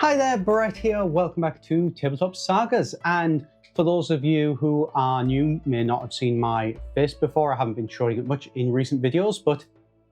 Hi there, Brett here. Welcome back to Tabletop Sagas. And for those of you who are new, may not have seen my face before, I haven't been showing it much in recent videos, but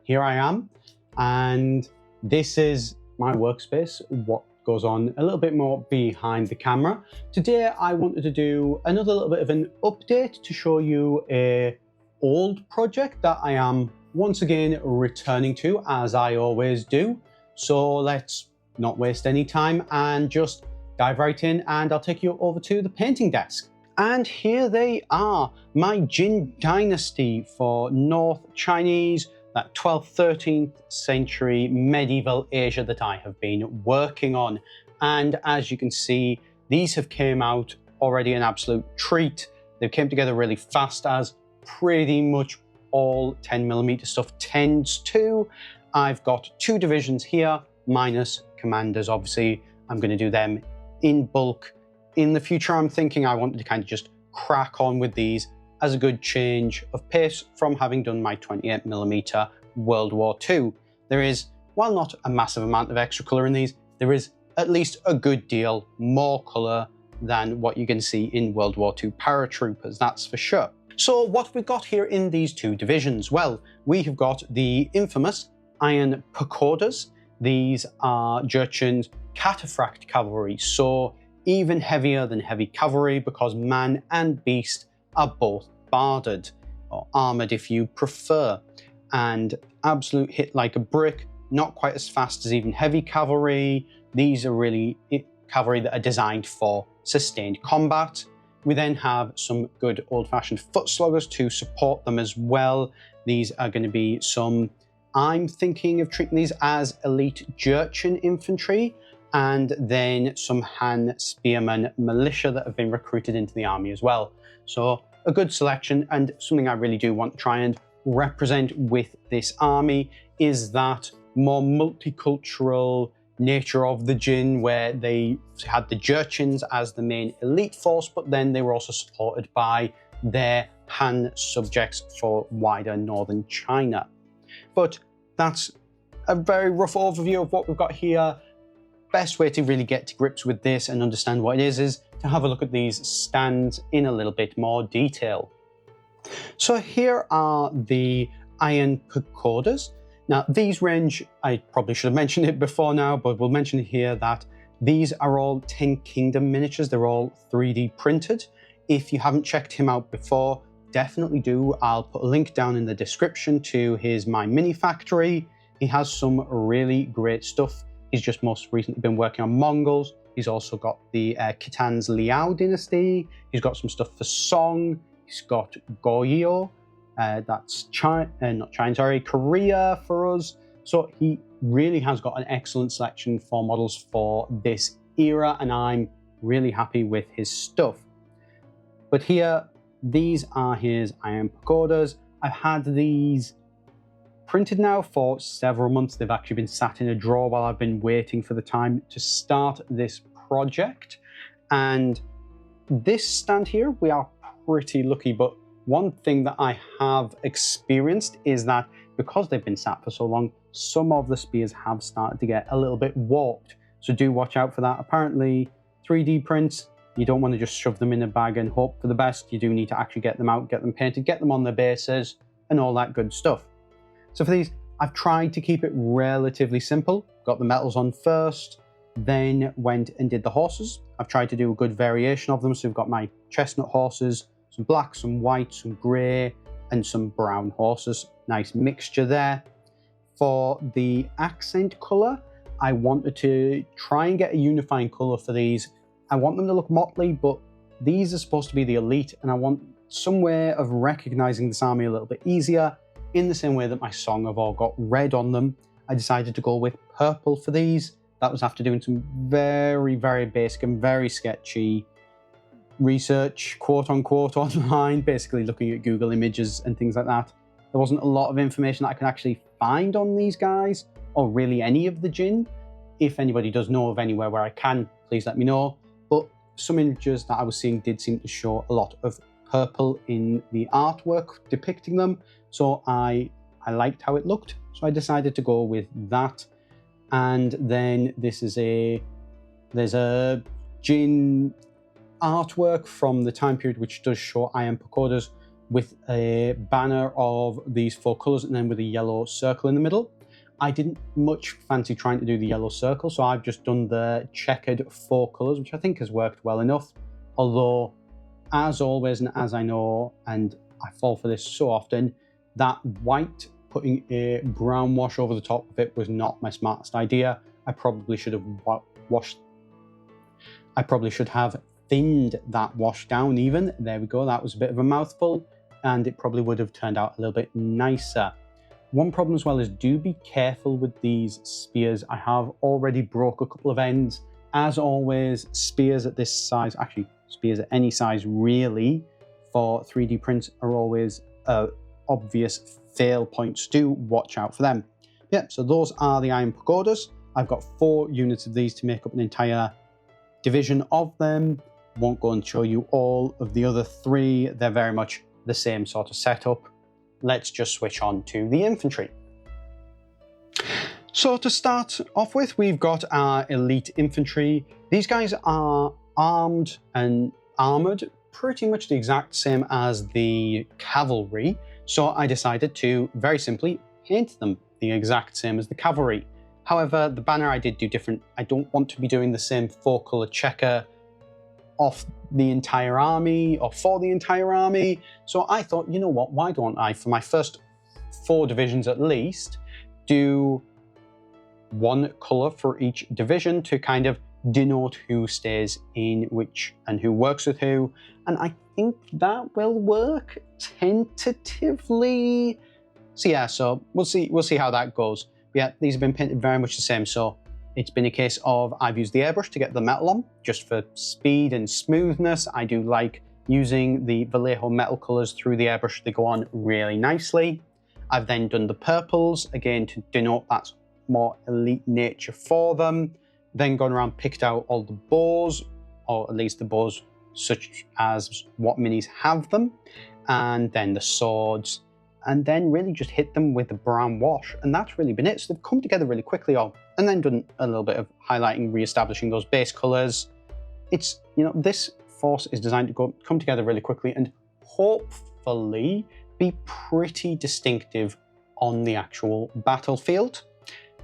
here I am. And this is my workspace, what goes on a little bit more behind the camera. Today, I wanted to do another little bit of an update to show you a old project that I am once again returning to, as I always do. So let's not waste any time and just dive right in, and I'll take you over to the painting desk. And here they are, my Jin Dynasty for North Chinese, that 12th, 13th century medieval Asia that I have been working on. And as you can see, these have came out already an absolute treat. They came together really fast, as pretty much all 10mm stuff tends to. I've got two divisions here, minus commanders. Obviously, I'm going to do them in bulk. In the future, I'm thinking I wanted to kind of just crack on with these as a good change of pace from having done my 28mm World War II. There is, while not a massive amount of extra colour in these, there is at least a good deal more colour than what you can see in World War II paratroopers, that's for sure. So what we've got here in these two divisions? Well, we have got the infamous Iron Pagodas. These are Jurchen's cataphract cavalry, so even heavier than heavy cavalry because man and beast are both barded, or armoured if you prefer, and absolute hit like a brick, not quite as fast as even heavy cavalry. These are really cavalry that are designed for sustained combat. We then have some good old-fashioned foot sluggers to support them as well. These are going to be some, I'm thinking of treating these as elite Jurchen infantry, and then some Han Spearman militia that have been recruited into the army as well. So a good selection, and something I really do want to try and represent with this army is that more multicultural nature of the Jin, where they had the Jurchens as the main elite force, but then they were also supported by their Han subjects for wider northern China. But that's a very rough overview of what we've got here. Best way to really get to grips with this and understand what it is to have a look at these stands in a little bit more detail. So here are the Iron Pagodas. Now these range, I probably should have mentioned it before now, but we'll mention it here that these are all 10 Kingdom miniatures. They're all 3D printed. If you haven't checked him out before, definitely do. I'll put a link down in the description to his My Mini Factory. He has some really great stuff. He's just most recently been working on Mongols. He's also got the Khitan's Liao Dynasty. He's got some stuff for Song. He's got Goryeo. That's Korea for us. So he really has got an excellent selection for models for this era, and I'm really happy with his stuff. But here, these are his Iron Pagodas. I've had these printed now for several months. They've actually been sat in a drawer while I've been waiting for the time to start this project. And this stand here, we are pretty lucky, but one thing that I have experienced is that because they've been sat for so long, some of the spears have started to get a little bit warped. So do watch out for that. Apparently 3D prints, you don't want to just shove them in a bag and hope for the best. You do need to actually get them out, get them painted, get them on their bases and all that good stuff. So for these, I've tried to keep it relatively simple. Got the metals on first, then went and did the horses. I've tried to do a good variation of them. So we've got my chestnut horses, some black, some white, some grey, and some brown horses. Nice mixture there. For the accent colour, I wanted to try and get a unifying colour for these. I want them to look motley, but these are supposed to be the elite, and I want some way of recognising this army a little bit easier, in the same way that my Song have all got red on them. I decided to go with purple for these. That was after doing some very, very basic and very sketchy research, quote unquote, online, basically looking at Google images and things like that. There wasn't a lot of information that I could actually find on these guys, or really any of the Jin. If anybody does know of anywhere where I can, please let me know. But some images that I was seeing did seem to show a lot of purple in the artwork depicting them. So I liked how it looked. So I decided to go with that. And then this is a There's a Jin artwork from the time period which does show iron pagodas with a banner of these 4 colours and then with a yellow circle in the middle. I didn't much fancy trying to do the yellow circle, so I've just done the checkered 4 colours, which I think has worked well enough. Although, as always, and as I know, and I fall for this so often, that white, putting a brown wash over the top of it was not my smartest idea. I probably should have thinned that wash down even. There we go, that was a bit of a mouthful, and it probably would have turned out a little bit nicer. One problem as well is do be careful with these spears. I have already broke a couple of ends. As always, spears at this size, actually spears at any size really, for 3D prints are always obvious fail points. Do watch out for them. Yeah, so those are the iron pagodas. I've got 4 units of these to make up an entire division of them. Won't go and show you all of the other 3. They're very much the same sort of setup. Let's just switch on to the infantry. So to start off with, we've got our elite infantry. These guys are armed and armoured pretty much the exact same as the cavalry. So I decided to very simply paint them the exact same as the cavalry. However, the banner I did do different. I don't want to be doing the same 4-colour checker off the entire army or for the entire army. So I thought, you know what, why don't I, for my first 4 divisions at least, do 1 colour for each division to kind of denote who stays in which and who works with who. And I think that will work tentatively. So yeah, so we'll see how that goes. But yeah, these have been painted very much the same. So it's been a case of I've used the airbrush to get the metal on, just for speed and smoothness. I do like using the Vallejo metal colours through the airbrush. They go on really nicely. I've then done the purples, again, to denote that more elite nature for them. Then gone around, picked out all the bows, or at least the bows such as what minis have them, and then the swords, and then really just hit them with the brown wash, and that's really been it. So they've come together really quickly, and then done a little bit of highlighting, re-establishing those base colours. It's, you know, this force is designed to come together really quickly and hopefully be pretty distinctive on the actual battlefield.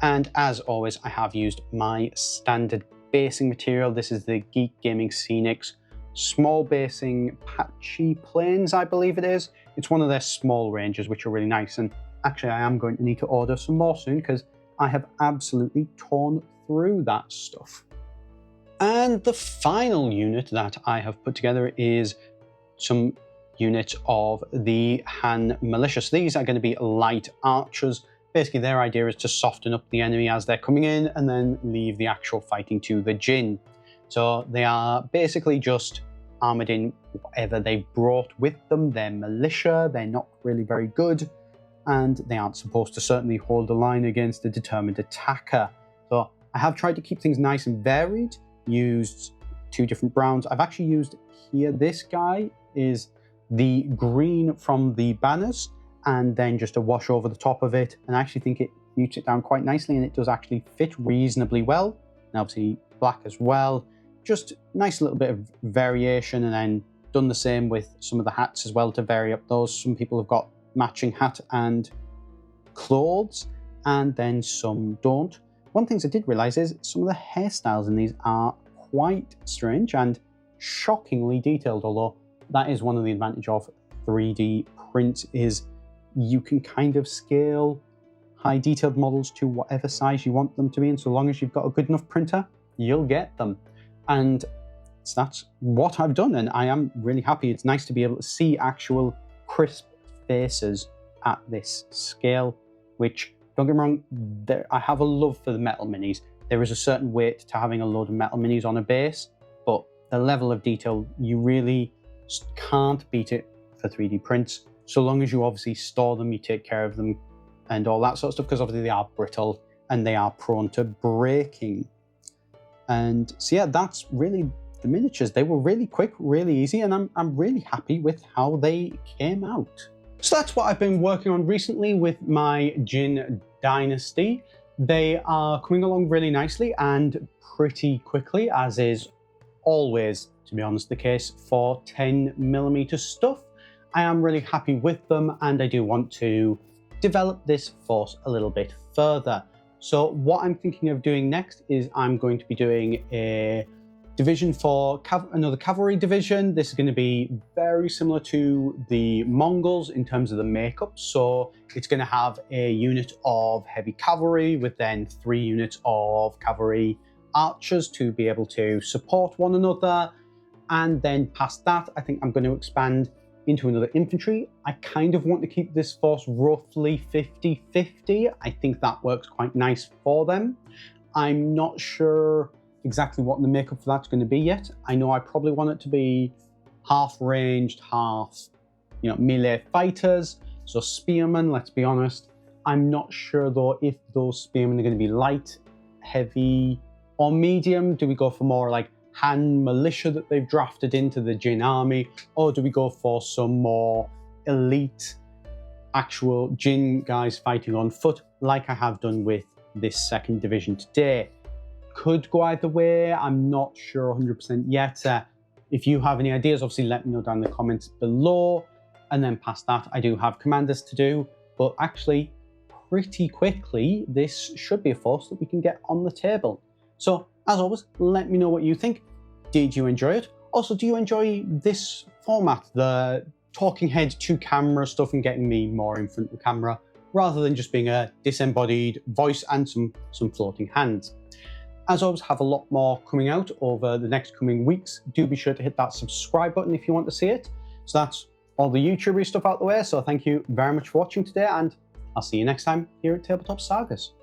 And as always, I have used my standard basing material. This is the Geek Gaming Scenics small basing patchy planes, I believe it is. It's one of their small ranges, which are really nice. And actually, I am going to need to order some more soon because I have absolutely torn through that stuff. And the final unit that I have put together is some units of the Han militia. So these are going to be light archers. Basically, their idea is to soften up the enemy as they're coming in and then leave the actual fighting to the Jin. So they are basically just armoured in whatever they've brought with them. They're militia, they're not really very good, and they aren't supposed to certainly hold the line against a determined attacker. So I have tried to keep things nice and varied, used 2 different browns. I've actually used here, this guy is the green from the banners, and then just a wash over the top of it, and I actually think it mutes it down quite nicely, and it does actually fit reasonably well. And obviously black as well. Just nice little bit of variation, and then done the same with some of the hats as well to vary up those. Some people have got matching hat and clothes, and then some don't. One of the things I did realise is some of the hairstyles in these are quite strange and shockingly detailed, although that is one of the advantages of 3D print is you can kind of scale high detailed models to whatever size you want them to be, and so long as you've got a good enough printer, you'll get them. And that's what I've done, and I am really happy. It's nice to be able to see actual crisp faces at this scale, which, don't get me wrong, I have a love for the metal minis. There is a certain weight to having a load of metal minis on a base, but the level of detail, you really can't beat it for 3D prints. So long as you obviously store them, you take care of them and all that sort of stuff, because obviously they are brittle and they are prone to breaking. And so yeah, that's really the miniatures. They were really quick, really easy, and I'm really happy with how they came out. So that's what I've been working on recently with my Jin Dynasty. They are coming along really nicely and pretty quickly, as is always, to be honest, the case for 10mm stuff. I am really happy with them, and I do want to develop this force a little bit further. So what I'm thinking of doing next is I'm going to be doing a division for another cavalry division. This is going to be very similar to the Mongols in terms of the makeup. So it's going to have a unit of heavy cavalry with then 3 units of cavalry archers to be able to support one another. And then past that, I think I'm going to expand into another infantry. I kind of want to keep this force roughly 50-50. I think that works quite nice for them. I'm not sure exactly what the makeup for that's going to be yet. I know I probably want it to be half ranged, half, melee fighters. So spearmen, let's be honest. I'm not sure though if those spearmen are going to be light, heavy, or medium. Do we go for more like hand militia that they've drafted into the Jin army, or do we go for some more elite actual Jin guys fighting on foot like I have done with this second division today? Could go either way. I'm not sure 100% yet. If you have any ideas, obviously let me know down in the comments below. And then past that, I do have commanders to do, but actually pretty quickly this should be a force that we can get on the table. So as always, let me know what you think. Did you enjoy it? Also, do you enjoy this format, the talking head to camera stuff and getting me more in front of the camera rather than just being a disembodied voice and some floating hands? As always, have a lot more coming out over the next coming weeks. Do be sure to hit that subscribe button if you want to see it. So that's all the YouTuber stuff out the way. So thank you very much for watching today, and I'll see you next time here at Tabletop Sagas.